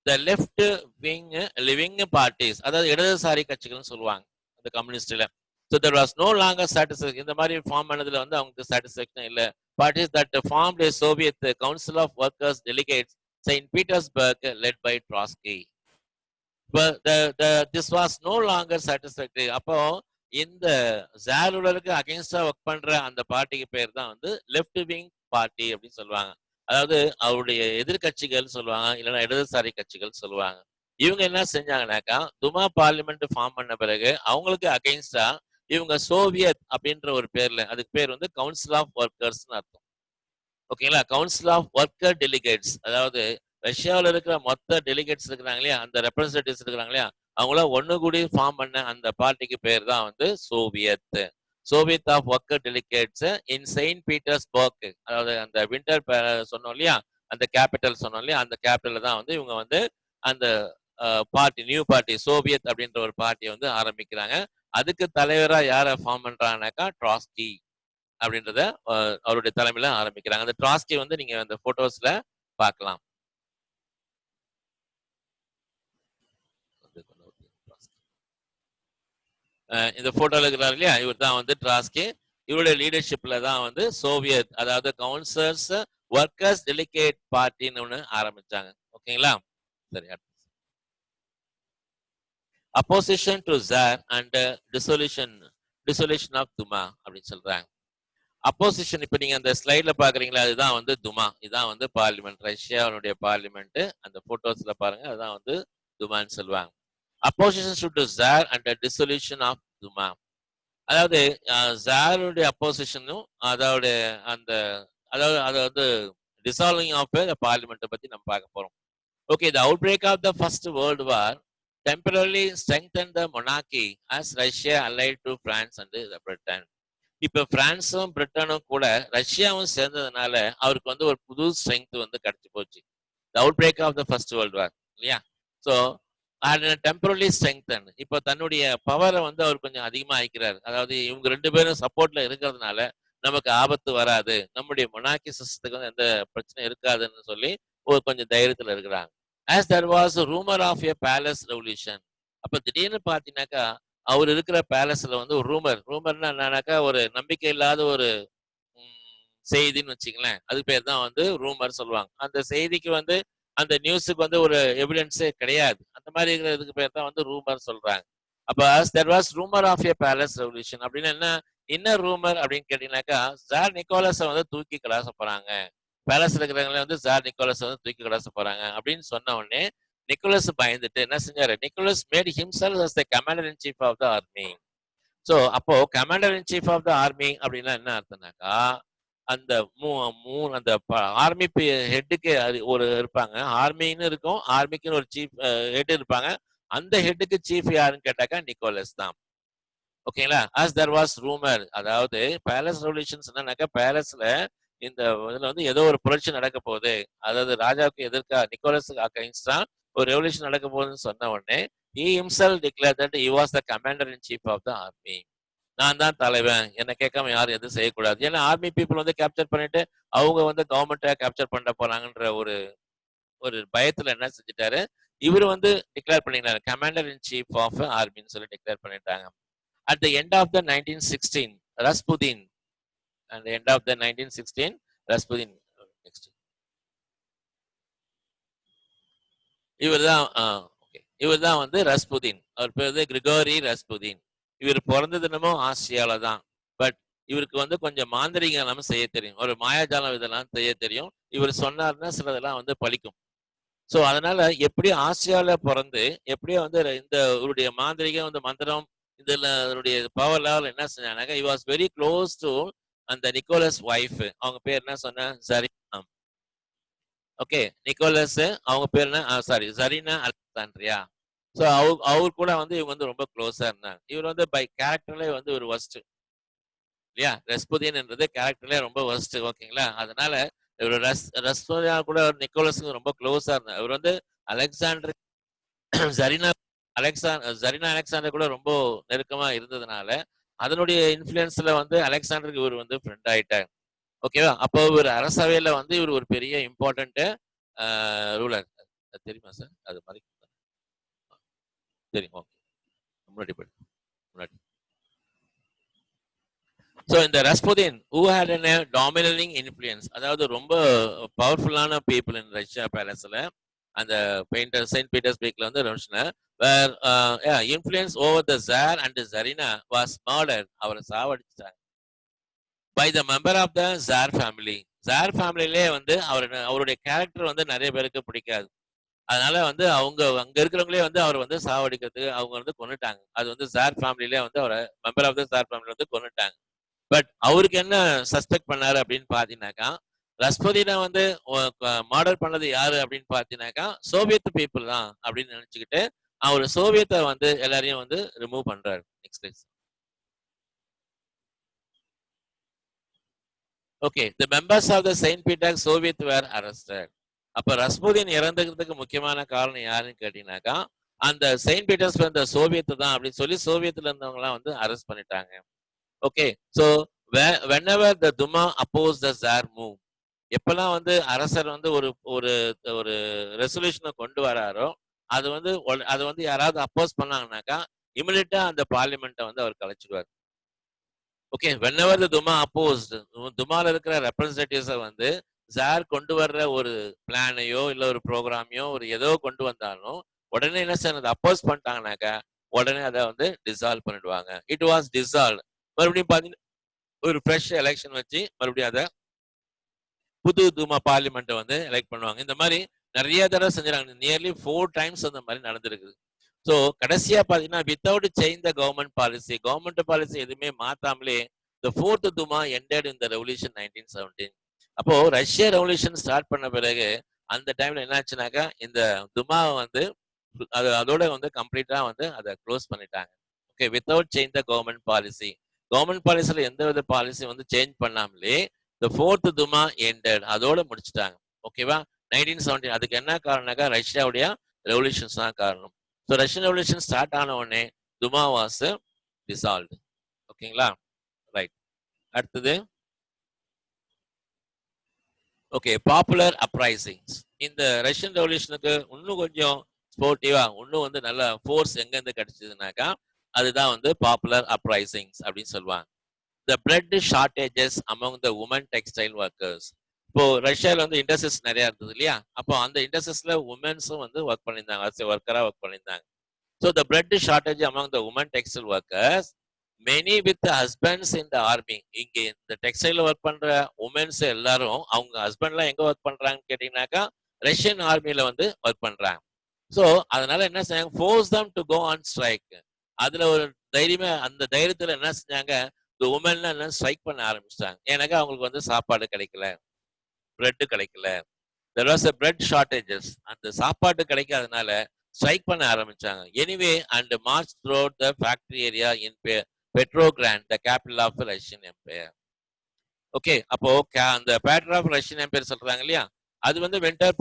the left wing living parties, அதாவது இடதுசாரி கட்சிகள்னு சொல்லுவாங்க அந்த கம்யூனிஸ்ட்ல. So there was no longer satisfaction. இந்த மாதிரி ஃபார்ம் பண்ணதுல வந்து அவங்களுக்கு சாட்டிஸ்ஃபேக்ஷன் இல்லை. Parties that formed a Soviet council of workers delegates Saint Petersburg led by Trotsky. This was no longer satisfactory. அப்போ இந்த ஜாலுலருக்கு அகேன்ஸ்டா ஒர்க் பண்ற அந்த பார்ட்டிக்கு பேர் தான் வந்து லெஃப்ட் விங் பார்ட்டி அப்படின்னு சொல்லுவாங்க. அதாவது அவருடைய எதிர்கட்சிகள் சொல்லுவாங்க, இல்லைன்னா இடதுசாரி கட்சிகள் சொல்லுவாங்க. இவங்க என்ன செஞ்சாங்கன்னாக்கா துமா பார்லிமெண்ட் ஃபார்ம் பண்ண பிறகு அவங்களுக்கு அகெயின்ஸ்டா இவங்க சோவியத் அப்படின்ற ஒரு பேர்ல, அதுக்கு பேர் வந்து கவுன்சில் ஆஃப் ஒர்க்கர்ஸ் அர்த்தம். ஓகேங்களா, கவுன்சில் ஆஃப் ஒர்க்கர் டெலிகேட்ஸ், அதாவது ரஷ்யாவில் இருக்கிற மொத்த டெலிகேட்ஸ் இருக்கிறாங்க இல்லையா, அந்த ரெப்ரஸன்டேட்டிவ்ஸ் இருக்கிறாங்க இல்லையா, அவங்கள ஒண்ணு கூடி ஃபார்ம் பண்ண அந்த பார்ட்டிக்கு பேர் தான் வந்து Soviet. Soviet of worker delegates in Saint Petersburg, அதாவது அந்த வின்டர் சொன்னோம் இல்லையா, அந்த கேபிட்டல் சொன்னோம் இல்லையா, அந்த கேபிட்டல் தான் வந்து இவங்க வந்து அந்த பார்ட்டி, நியூ பார்ட்டி சோவியத் அப்படின்ற ஒரு பார்ட்டியை வந்து ஆரம்பிக்கிறாங்க. அதுக்கு தலைவரா யாரை ஃபார்ம் பண்றாங்கனாக்கா ட்ராஸ்கி அப்படின்றத அவருடைய தலைமையில ஆரம்பிக்கிறாங்க. அந்த ட்ராஸ்கி வந்து நீங்க அந்த போட்டோஸ்ல பார்க்கலாம். இந்த போட்டோல இருக்கிறார் இல்லையா, இவர் தான் வந்து ட்ராஸ்கி. இவருடைய லீடர்ஷிப்ல தான் வந்து சோவியத், அதாவது கவுன்சிலர்ஸ் ஒர்க்கர்ஸ் டெலிகேட் பார்ட்டின்னு ஒன்று ஆரம்பிச்சாங்க. ஓகேங்களா, சரி. Opposition to tsar and dissolution of Duma அப்படின்னு சொல்றாங்க. அப்போசிஷன் இப்ப நீங்க அந்த ஸ்லைட்ல பாக்குறீங்களா, அதுதான் வந்து துமா. இதான் வந்து பார்லிமெண்ட், ரஷ்யாவுடைய பார்லிமெண்ட். அந்த போட்டோஸ்ல பாருங்க, அதுதான் வந்து துமான்னு சொல்லுவாங்க. Opposition to tsar and dissolution of Duma. அதாவது ஜாருடைய அப்போசிஷனும் அதோட அந்த அதாவது அதை வந்து டிசால்விங் ஆஃப் த பார்லிமெண்ட் பத்தி நம்ம பார்க்க போறோம். Okay, the outbreak of the first world war temporarily strengthened the monarchy as Russia allied to France and Britain. இப்ப பிரான்ஸும் பிரிட்டனும் கூட ரஷ்யாவும் சேர்ந்ததுனால அவருக்கு வந்து ஒரு புது ஸ்ட்ரென்த் வந்து கிடைச்சு போச்சு. The outbreak of the first world war இல்லையா? ஸோ டெம்பரரி ஸ்ட்ரெங்தன் இப்போ தன்னுடைய பவரை வந்து அவர் கொஞ்சம் அதிகமா ஆயிக்கிறார். அதாவது இவங்க ரெண்டு பேரும் சப்போர்ட்ல இருக்கிறதுனால நமக்கு ஆபத்து வராது, நம்முடைய மொனார்கி சிஸ்டத்துக்கு வந்து எந்த பிரச்சனையும் இருக்காதுன்னு சொல்லி ஒரு கொஞ்சம் தைரியத்துல இருக்கிறாங்க. As there was rumour of a palace revolution. அப்ப திடீர்னு பாத்தீங்கன்னாக்கா அவர் இருக்கிற பேலஸ்ல வந்து ஒரு ரூமர்னா என்னன்னாக்கா ஒரு நம்பிக்கை இல்லாத ஒரு செய்தின்னு வச்சுங்களேன். அது பேர் தான் வந்து ரூமர் சொல்லுவாங்க. அந்த செய்திக்கு வந்து அந்த நியூஸுக்கு வந்து ஒரு எவிடன்ஸே கிடையாது. அந்த மாதிரி இருக்கிறதுக்கு பேர் தான் வந்து ரூமர் சொல்றாங்க. அப்ப there was rumour of a palace revolution அப்படின்னு என்ன ரூமர் அப்படின்னு கேட்டீங்கன்னாக்கா, ஜார் நிக்கோலஸை வந்து தூக்கி கலாச போறாங்க. பேலஸ்ல இருக்கிறவங்களே வந்து ஜார் நிக்கோலஸ் வந்து தூக்கி கலாச போறாங்க அப்படின்னு சொன்ன உடனே நிக்கோலஸ் பயந்துட்டு என்ன செஞ்சாரு? Nicholas made himself as the commander in chief of the army. So அப்போ commander in chief of the army அப்படின்னா என்ன அர்த்தம்னாக்கா, அந்த அந்த ஆர்மி ஹெட்டுக்கு ஒரு இருப்பாங்க. ஆர்மின்னு இருக்கும், ஆர்மிக்குன்னு ஒரு சீஃப் ஹெட் இருப்பாங்க. அந்த ஹெட்டுக்கு சீஃப் யாருன்னு கேட்டாக்கா நிக்கோலஸ் தான். ஓகேங்களா? as there was rumor, அதாவது பேலஸ் ரெவல்யூஷன்ஸ் என்னன்னாக்கா, பேலஸ்ல இந்த இதுல வந்து ஏதோ ஒரு புரட்சி நடக்க போகுது, அதாவது ராஜாவுக்கு எதிர்க்கா நிக்கோலஸுக்கு அகைன்ஸ்டா ஒரு ரெவல்யூஷன் நடக்க போகுதுன்னு சொன்ன உடனே he himself declared that he was the commander in chief of the army. நான் தான் தலைவன், என்ன கேட்காம யாரும் எதுவும் செய்யக்கூடாது. ஏன்னா ஆர்மி பீப்புள் வந்து கேப்சர் பண்ணிட்டு அவங்க வந்து கவர்மெண்ட்டை கேப்சர் பண்ண போறாங்கன்ற ஒரு ஒரு பயத்துல என்ன செஞ்சுட்டாரு, இவர் வந்து டிக்ளேர் பண்ணிட்டாரு கமாண்டர் இன் சீஃப் ஆஃப் ஆர்மின்னு சொல்லி டிக்ளேர் பண்ணிட்டாங்க. At the end of the 1916, Rasputin. At the end of the 1916, Rasputin. Next. இவர் தான் வந்து ரஸ்புதீன். அவர் பேர் வந்து கிரிகோரி ரஸ்புதீன். இவர் பிறந்த தினமும் ஆசியால தான். பட் இவருக்கு வந்து கொஞ்சம் மாந்திரிகம் செய்ய தெரியும், ஒரு மாயாஜாலம் இதெல்லாம் செய்ய தெரியும். இவர் சொன்னார்னா சிலதெல்லாம் வந்து பலிக்கும். ஸோ அதனால எப்படி ஆசியால பிறந்து எப்படியோ வந்து இந்த இவருடைய மாந்திரிகம் வந்து மந்திரம் இதுல அதனுடைய பவர் லெவல் என்ன செஞ்சாங்க, he was very close to அந்த நிக்கோலஸ் வைஃப். அவங்க பேர் என்ன சொன்ன, ஜரீனா. ஓகே, நிக்கோலஸ் அவங்க பேர் என்ன, சாரி ஜரீனா அலெக்சாண்ட்ரியா. ஸோ அவர் கூட வந்து இவங்க வந்து ரொம்ப க்ளோஸா இருந்தாங்க. இவர் வந்து பை கேரக்டர்லேயே வந்து ஒரு ஒஸ்ட் இல்லையா, ரெஸ்புதியன்ன்றது கேரக்டர்லேயே ரொம்ப ஒஸ்ட். ஓகேங்களா? அதனால இவர் ரஸ்புதியா கூட நிக்கோலஸுக்கு ரொம்ப க்ளோஸா இருந்தார். இவர் வந்து அலெக்சாண்டர் ஜரீனா ஜரீனா அலெக்சாண்டர் கூட ரொம்ப நெருக்கமா இருந்ததுனால அதனுடைய இன்ஃபுளுன்ஸ்ல வந்து அலெக்சாண்டருக்கு இவர் வந்து ஃப்ரெண்ட் ஆயிட்டார். ஓகேவா? அப்போ இவர் அரசவையில வந்து இவர் ஒரு பெரிய இம்பார்ட்டன்ட் ரூலர். தெரியுமா சார்? அது மாதிரி தெரியும். ஓகே, முன்னாடி முன்னாடி. ஸோ இந்த ரஸ்புதின் ஹூ ஹேட் அன் டாமினரிங் இன்ஃப்ளூயன்ஸ், அதாவது ரொம்ப பவர்ஃபுல்லான பீப்புள் இன் ரஷ்யா பேலஸ்ல அந்த பெயிண்டர் செயின்ட் பீட்டர்ஸ்பர்க்ல வந்து ரஷ்னர் where influence over the tsar and tsarina was murdered. அவரை சாவடிச்சிட்டாங்க by the member of the tsar family. ஜார் ஃபேமிலிலே வந்து அவருடைய கேரக்டர் வந்து நிறைய பேருக்கு பிடிக்காது. அதனால வந்து அவங்க அங்க இருக்கிறவங்களே வந்து அவர் வந்து சாவடிக்கிறதுக்கு அவங்க வந்து கொண்டுட்டாங்க. அது வந்து ஜார் ஃபேமிலிலே வந்து அவரை member of the tsar family வந்து கொண்டுட்டாங்க. பட் அவருக்கு என்ன சஸ்பெக்ட் பண்ணாரு அப்படின்னு பாத்தீங்கன்னாக்கா, ரஸ்புதினை வந்து மாடல் பண்ணது யாரு அப்படின்னு பாத்தீங்கன்னாக்கா சோவியத் பீப்புள் தான் அப்படின்னு நினைச்சுக்கிட்டு அவர் சோவியத்தை வந்து எல்லாரையும் வந்து ரிமூவ் பண்றாரு. Next. Okay, the members of the Saint Peters Soviet were arrested. அப்ப ரஸ்புதின் இறந்துக்கிறதுக்கு முக்கியமான காரணம் யாருன்னு கேட்டீங்கன்னாக்கா அந்த செயின்ட் பீட்டர்ஸ் இந்த சோவியத் தான் அப்படின்னு சொல்லி சோவியத்ல இருந்தவங்க எல்லாம் வந்து அரெஸ்ட் பண்ணிட்டாங்க. Okay, so whenever the Duma opposed the Tsar move, எப்பெல்லாம் வந்து அரசர் வந்து ஒரு ஒரு ஒரு ரெசல்யூஷனை கொண்டு வராரோ அது வந்து அது வந்து யாராவது அப்போஸ் பண்ணாங்கன்னாக்கா இமிடியட்டா அந்த பார்லிமெண்ட்டை வந்து அவர் கலைச்சிடுவார். Okay, whenever the Duma opposed, துமால இருக்கிற ரெப்ரஸன்டேட்டிவ்ஸை வந்து ஜார் கொண்டு வர்ற ஒரு பிளானையோ இல்ல ஒரு ப்ரோக்ராமையோ ஒரு ஏதோ கொண்டு வந்தாலும் உடனே என்ன செய்யறது, அப்போஸ் பண்ணிட்டாங்கனாக்கா உடனே அதை வந்து டிசால்வ் பண்ணிடுவாங்க. It was dissolve. மறுபடியும் பாத்தீங்கன்னா ஒரு ஃப்ரெஷ் எலெக்ஷன் வச்சு மறுபடியும் அதை புது தூமா பார்லிமெண்ட் வந்து எலெக்ட் பண்ணுவாங்க. இந்த மாதிரி நிறைய தடவை செஞ்சாங்க. நியர்லி 4 டைம்ஸ் அந்த மாதிரி நடந்திருக்கு. ஸோ கடைசியா பாத்தீங்கன்னா without change the government policy எதுவுமே மாத்தாமலே the fourth Duma ended in the revolution 1917. அப்போ ரஷ்ய ரெவல்யூஷன் ஸ்டார்ட் பண்ண பிறகு அந்த டைம்ல என்ன ஆச்சுனாக்கா இந்த துமாவை வந்து அதோட வந்து கம்ப்ளீட்டா வந்து அதை க்ளோஸ் பண்ணிட்டாங்க. Okay, without change the government பாலிசியில எந்த வித பாலிசி வந்து சேஞ்ச் பண்ணாமலே the fourth Duma ended அதோட முடிச்சிட்டாங்க. ஓகேவா? 1917 அதுக்கு என்ன காரணம்னாக்கா ரஷ்யாவுடைய ரெவல்யூஷன்ஸ் தான் காரணம். ஸோ ரஷ்யன் ரெவல்யூஷன் ஸ்டார்ட் ஆன உடனே துமா வாஸ் டிசால்வ்டு. ஓகேங்களா? ரைட். அடுத்தது ஓகே, பாப்புலர் அப்ரைசிங்ஸ். இந்த ரஷ்யன் ரெவல்யூஷனுக்கு இன்னும் கொஞ்சம் ஸ்போர்ட்டிவா இன்னும் வந்து நல்ல ஃபோர்ஸ் எங்க இருந்து கிடைச்சதுனாக்கா அதுதான் வந்து பாப்புலர் அப்ரைசிங்ஸ் அப்படின்னு சொல்லுவாங்க. The bread shortages among the women textile workers. இப்போ ரஷ்யாவில் வந்து இண்டஸ்ட்ரீஸ் நிறைய இருந்தது இல்லையா? அப்போ அந்த இண்டஸ்ட்ரீஸ்ல உமன்ஸும் வந்து ஒர்க் பண்ணியிருந்தாங்க, ஒர்க்கரா ஒர்க் பண்ணியிருந்தாங்க. So the bread shortage among the women textile workers, many with husbands in the army. இங்க இந்த டெக்ஸ்டைல ஒர்க் பண்ற உமன்ஸ் எல்லாரும் அவங்க ஹஸ்பண்ட்லாம் எங்க ஒர்க் பண்றாங்கன்னு கேட்டீங்கன்னாக்கா ரஷ்யன் ஆர்மியில வந்து ஒர்க் பண்றாங்க. ஸோ அதனால என்ன செஞ்சாங்க, force them to go on strike. அதுல ஒரு தைரியமே, அந்த தைரியத்துல என்ன செஞ்சாங்க, இந்த உமன்லாம் என்ன ஸ்ட்ரைக் பண்ண ஆரம்பிச்சிட்டாங்க. ஏன்னாக்கா அவங்களுக்கு வந்து சாப்பாடு கிடைக்கல, பிரெட் கிடைக்கல, there was a bread shortages. அந்த சாப்பாடு கிடைக்காதனால ஸ்ட்ரைக் பண்ண ஆரம்பிச்சாங்க. Anyway and march through the factory area in Petrograd, the capital of Russian empire. Okay, அப்போ அந்த பேட்டர் ஆஃப் ரஷ்யன் எம்பையர் சொல்றாங்க இல்லையா, அது வந்து வின்டர்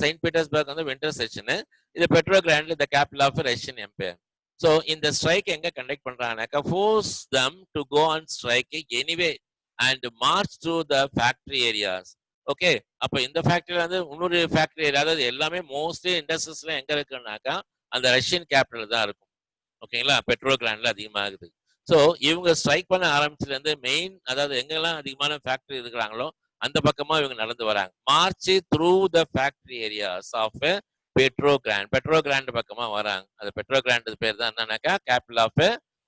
செயின்ட் பீட்டர்ஸ்பர்க் வந்து வின்டர் செஷன், இது Petrograd the capital of Russian empire. So இந்த strike எங்க கண்டக்ட் பண்றாங்கனாக்கா force them to go on strike anyway and march through the factory areas. Okay, அப்ப இந்த ஃபேக்டரியில வந்து இன்னொரு ஃபேக்டரி ஏரியா, அதாவது எல்லாமே மோஸ்ட்லி இண்டஸ்ட்ரீஸ்ல எங்க இருக்குன்னாக்கா அந்த ரஷ்யன் கேபிட்டல் தான் இருக்கும். ஓகேங்களா? பெட்ரோகிராண்ட்ல அதிகமாக இருக்குது. ஸோ இவங்க ஸ்ட்ரைக் பண்ண ஆரம்பிச்சதுல இருந்து மெயின், அதாவது எங்கெல்லாம் அதிகமான ஃபேக்டரி இருக்கிறாங்களோ அந்த பக்கமா இவங்க நடந்து வராங்க. March through the factory areas of Petrograd பக்கமா வராங்க. அது பெட்ரோகிராண்ட் பேர் தான் என்னன்னாக்கா capital of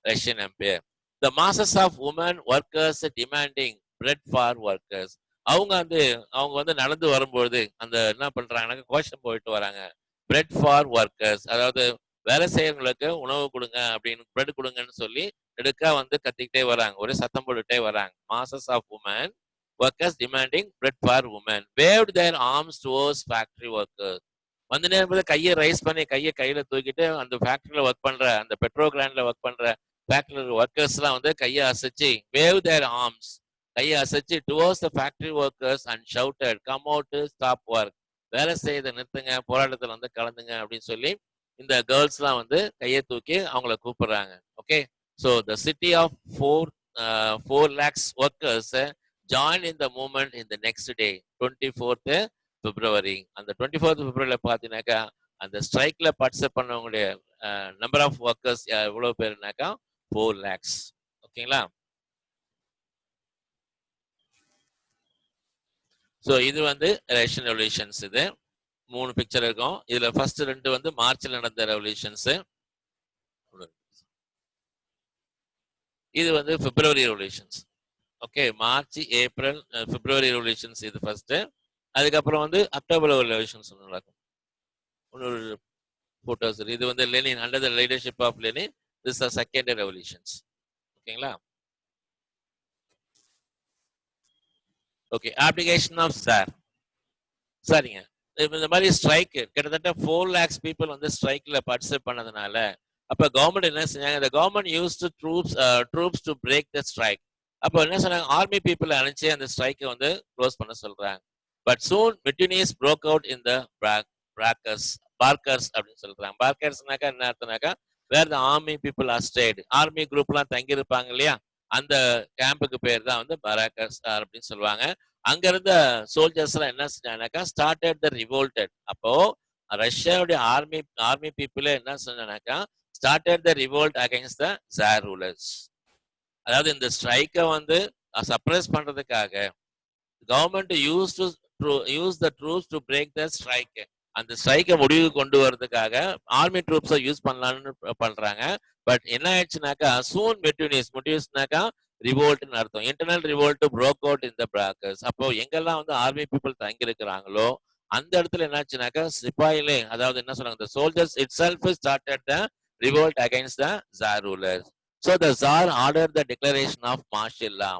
Russian empire. The masses of women workers demanding bread for workers. அவங்க வந்து நடந்து வரும்பொழுது அந்த என்ன பண்றாங்கன்னாக்கா கோஷம் போயிட்டு வராங்க, பிரெட் ஃபார் ஒர்க்கர்ஸ், அதாவது வேலை செய்யறவங்களுக்கு உணவு கொடுங்க அப்படின்னு, பிரெட் கொடுங்கன்னு சொல்லி எடுக்கா வந்து கத்திக்கிட்டே வராங்க, ஒரே சத்தம் போட்டுட்டே வராங்க. Masses of women workers demanding bread for women waved their arms towards factory workers. வந்து நேரம் கையை ரைஸ் பண்ணி கையில தூக்கிட்டு அந்த ஃபேக்டரியில ஒர்க் பண்ற, அந்த பெட்ரோகிராண்ட்ல ஒர்க் பண்ற ஃபேக்டரி ஒர்க்கர்ஸ் எல்லாம் வந்து கையை அசைச்சு, வேவ் தேர் ஆர்ம்ஸ், கையை அசைச்சு towards the factory workers and shouted come out stop work, வேலை செய்யறதை நிறுத்துங்க, போராட்டத்தில் வந்து கலந்துங்க அப்படின்னு சொல்லி இந்த கேர்ள்ஸ் எல்லாம் வந்து கையை தூக்கி அவங்கள கூப்பிடுறாங்க. Okay, so the city of 4 lakhs workers join in the movement in the next day 24th February. அந்த 24th February பார்த்தீங்கன்னாக்கா அந்த ஸ்ட்ரைக்ல பார்ட்டிசிபேட் பண்ணவங்களுடைய நம்பர் ஆஃப் ஒர்க்கர்ஸ் எவ்வளவு பேருனாக்கா 4 lakhs. ஓகேங்களா? ஸோ இது வந்து ரஷ்யன் ரெவல்யூஷன்ஸ். இது 3 பிக்சர் இருக்கும். இதுல ஃபர்ஸ்ட் 2 வந்து மார்ச்ல நடந்த ரெவல்யூஷன்ஸ், இது வந்து February revolutions. Okay, March, April, February revolutions இது ஃபர்ஸ்ட். அதுக்கப்புறம் வந்து அக்டோபர் ரெவல்யூஷன்ஸ் நடக்கும். இன்னொரு போட்டோஸ், இது வந்து Lenin, under the leadership of Lenin, this are second revolutions. ஓகேங்களா? Okay, application of tsar. சரிங்க, இந்த மாதிரி ஸ்ட்ரைக் கிட்டத்தட்ட 4 lakhs பீப்புள் வந்து ஸ்ட்ரைக்ல பார்ட்டிசிபேட் பண்ணதுனால அப்ப கவர்மெண்ட் என்ன செஞ்சாங்க, இந்த government use troops to break the strike. அப்போ என்ன சொன்னாங்க, ஆர்மி பீப்புள் அனுப்பிச்சு அந்த ஸ்ட்ரைக்கை வந்து க்ளோஸ் பண்ண சொல்றாங்க. But soon mutinies broke out in the barracks அப்படின்னு சொல்றாங்க. பார்க்கர்ஸ்னாக்கா என்ன அர்த்தம்னாக்கா, where the army people are stayed, army group எல்லாம் தங்கி இருப்பாங்க இல்லையா, அந்த கேம்புக்கு பேர் தான் வந்து பராக்கர்ஸ் அப்படின்னு சொல்லுவாங்க. அங்க இருந்த சோல்ஜர்ஸ் எல்லாம் என்ன செஞ்சாங்கனாக்கா ஸ்டார்டட் த ரிவோல்டட். அப்போ ரஷ்யாவுடைய ஆர்மி பீப்புளே என்ன சொன்னாக்கா started the revolt against the tsar rulers. அதாவது இந்த ஸ்ட்ரைக்கை வந்து சப்ரஸ் பண்றதுக்காக government use the troops to break the strike. அந்த ஸ்ட்ரைக்கை முடிவு கொண்டு வர்றதுக்காக ஆர்மி ட்ரூப்ஸை யூஸ் பண்ணலாம்னு பண்றாங்க. பட் என்ன ஆயிடுச்சுனாக்கா சூன் மெட்டூனியஸ்னாக்கா ரிவோல்ட்னு அர்த்தம். Internal revolt broke out in the brackets. அப்போ எங்கெல்லாம் வந்து ஆர்மி பீப்புள் தங்கி இருக்கிறாங்களோ அந்த இடத்துல என்னாச்சுனாக்கா சிப்பாயிலே அதாவது என்ன சொல்றாங்க the soldiers itself started the revolt against the Tsar rulers. So the Tsar ordered the declaration of martial law.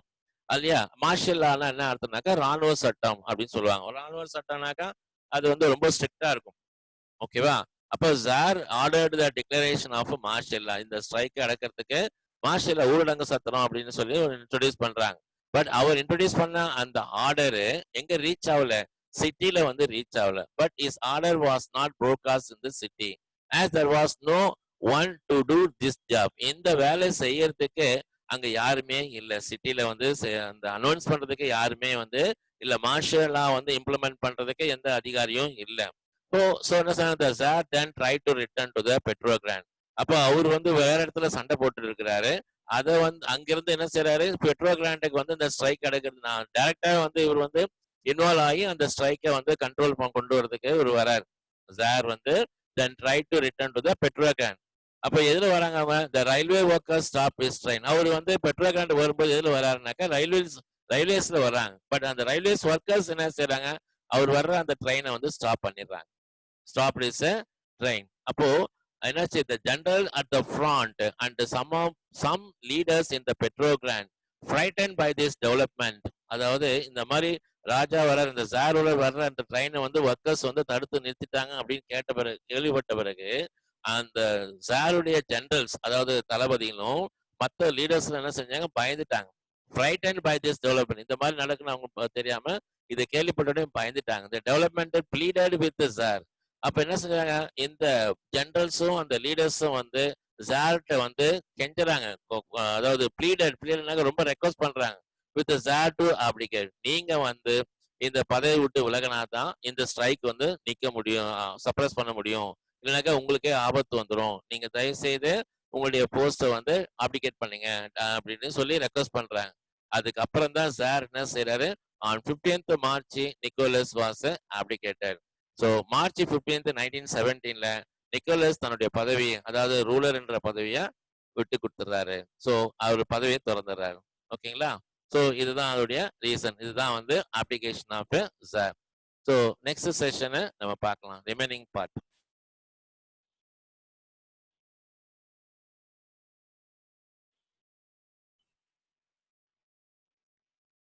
இல்லையா மார்ஷியல் லானா என்ன அர்த்தம்னாக்கா ராணுவ சட்டம் அப்படின்னு சொல்லுவாங்க. ராணுவ சட்டம்னாக்கா அது வந்து ரொம்ப ஸ்ட்ரிக்டா இருக்கும். ஓகேவா? அப்போ tsar ordered the declaration of martial law. இந்த ஸ்ட்ரைக் அடக்கிறதுக்கு மார்ஷியல் லா ஊரடங்கு சட்டம் அப்படின்னு சொல்லி இன்ட்ரோடியூஸ் பண்றாங்க. பட் அவர் இன்ட்ரோடியூஸ் பண்ண அந்த ஆர்டரு எங்க ரீச் ஆகல? சிட்டில வந்து ரீச் ஆகல. But is order was not broadcast in the city as there was no one to do this job. இந்த வேலை செய்யறதுக்கு அங்க யாருமே இல்ல. சிட்டில வந்து அந்த அனௌன்ஸ் பண்றதுக்கு யாருமே வந்து இல்ல. மார்ஷியல் லா வந்து இம்ப்ளிமெண்ட் பண்றதுக்கு எந்த அதிகாரியும் இல்ல. ஸோ என்ன சொன்னாங்க the Tsar then tried to return to the Petrograd. அப்போ அவர் வந்து வேற இடத்துல சண்டை போட்டு இருக்கிறாரு. அதை வந்து அங்கிருந்து என்ன செய்யறாரு பெட்ரோகிராண்டுக்கு வந்து இந்த ஸ்ட்ரைக் அடக்கிறது நான் டைரக்டா வந்து இவர் வந்து இன்வால்வ் ஆகி அந்த ஸ்ட்ரைக்கை வந்து கண்ட்ரோல் கொண்டு வரதுக்கு இவர் வராரு. ஜார் வந்து then try to return to the Petrograd. அப்ப எதுல வராங்க அவன் the railway worker stop is train. அவர் வந்து பெட்ரோகிராண்ட் வரும்போது எதுல வராருனாக்கா ரயில்வேஸ்ல வர்றாங்க. பட் அந்த ரயில்வேஸ் ஒர்க்கர்ஸ் என்ன செய்யறாங்க அவர் வர்ற அந்த ட்ரெயினை வந்து ஸ்டாப் பண்ணிடுறாங்க. Stopped is a train. அப்போ என்னாச்சு the general at the front and some leaders in the Petrograd frightened by this development. அதாவது இந்த மாதிரி ராஜா வர இந்த ஜாரோட வர்ற அந்த ட்ரெயினை வந்து ஒர்க்கர்ஸ் வந்து தடுத்து நிறுத்திட்டாங்க அப்படின்னு கேட்ட பிறகு கேள்விப்பட்ட பிறகு அந்த ஜாருடைய ஜெனரல்ஸ் அதாவது தளபதிகளும் மற்ற லீடர்ஸ் என்ன செஞ்சாங்க பயந்துட்டாங்க. frightened by this development. இந்த மாதிரி நடக்குன்னு அவங்க தெரியாம இதை கேள்விப்பட்டோடனே பயந்துட்டாங்க. the development pleaded with the Tsar. அப்ப என்ன செஞ்சாங்க இந்த ஜெனரல்ஸும் அந்த லீடர்ஸும் வந்து ஜார்ட்ட வந்து கெஞ்சுறாங்க. அதாவது பிளீடட்னாக்க ரொம்ப ரெக்வஸ்ட் பண்றாங்க வித் ஜார் டு அப்டிகேட். நீங்க வந்து இந்த பதவி விட்டு விலகினாதான் இந்த ஸ்ட்ரைக் வந்து நிக்க முடியும், சப்ரஸ் பண்ண முடியும். இல்லைனாக்கா உங்களுக்கே ஆபத்து வந்துடும். நீங்க தயவு செய்து உங்களுடைய போஸ்ட வந்து அப்டிகேட் பண்ணுங்க அப்படின்னு சொல்லி ரெக்வஸ்ட் பண்றாங்க. அதுக்கப்புறம் தான் ஜார் என்ன செய்யறாரு on 15th March Nicholas was abdicated. So March 15th 1917ல நிக்கோலஸ் தன்னுடைய பதவி அதாவது ரூலர் என்ற பதவியை விட்டு கொடுத்துறாரு. ஸோ அவர் பதவியை திறந்துடுறாரு. ஓகேங்களா? ஸோ இதுதான் அதோடைய ரீசன். இதுதான் வந்து application of tsar. So next செஷனை நம்ம பார்க்கலாம் ரிமைனிங் பார்ட்.